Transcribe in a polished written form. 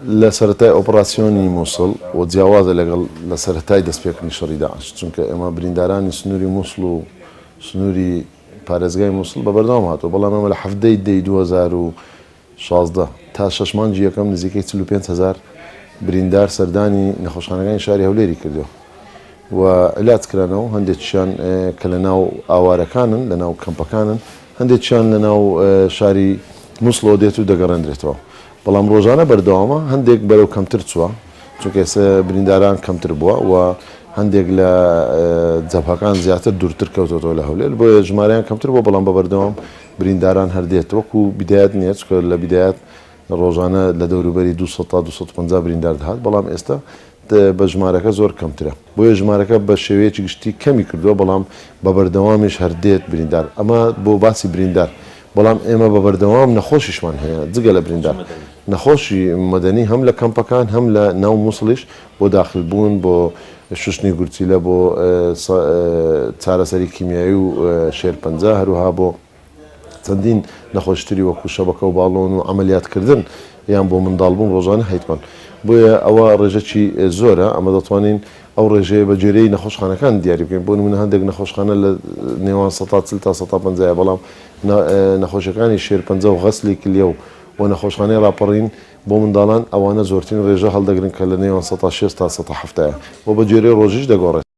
لە سەرەتای ئۆپراسسیۆنی مووسڵ و جیاوازە لەگەڵ لە سەرەتای دەستپێکردنی شەڕی داعش چونکە ئێمە بریندارانی سنووری مووسڵ و سنووری پارێزگای مووسڵ بە بەردەوام هاتووە بەڵام ئەمە لە هەفتەی دەی 2016 تا 6 مانگی یەکەم نزیکەی 45,000 بریندار سەردانی نەخۆشخانەکانی شاری هەولێری کردەوە و علاج کرانەوە هەندێکیان کە لە ناو ئاوارەکانن لە ناو کەمپەکانن هەندێکیان لە ناو شاری مووسڵەوە دێت و دەگەڕێنرێتەوە بەڵام ڕۆژانە بەردەوامە هەندێک بەرەو کەمتر چووە چونکە ئێستا برینداران کەمتر بووە و هەندێک لە جەبهەکان زیاتر دوورتر کەوتەوە لە هەولێر بۆیە ژمارەیان کەمتر بووە بەڵام بە بەردەوام برینداران هەردێت وەکو بیدایەت نییە چکە لە بیدایەت ڕۆژانە لە دەوروبەری 200 تا 250 بریندار دەهات بەڵام ئێستا بە ژمارەکە زۆر کەمترە بۆیە ژمارەکە بە شێوەیەکی گشتی کەمی کردووە بەڵام بە بەردەوامیش هەردێت بریندار ئەمە بۆ باسی بریندار بەڵام ئێمە بە بەردەوام نەخۆشیشمان هەیە جگە لە بریندار نەخۆشی مەدەنی هەم لە کەمپەکان هەم لە ناو مووسڵیش بۆ داخلبوون بۆ شوشتنی گورچیلە بۆ چارەسەری کیمیایی و شێرپەنجە هەروها بۆ چەندین نەخۆشتری وەکو شەبەکە و باڵۆن و عملیاتکردن یان بۆ منداڵبوون ڕۆژانە هەیتمان بۆیە ئەوە ڕێژەکی زۆرە ئەمە دەتوانین ئەو ڕێژەیە بە جێرەی نەخۆشخانەکان دیاری بکەین بۆ نمونە هەندێک نەخۆشخانە لە نێوان 140 تا 150 بەڵام نەخۆشیەکانی شێرپەنجە و غەسلی کلیە و نەخۆشخانەی راپەڕین بۆ منداڵان ئەوانە زۆرترین ڕێژە هەڵدەگرن کە لە نێوان 160 تا 170 بۆ بە جێرەی ڕۆژیش دەگۆڕێت.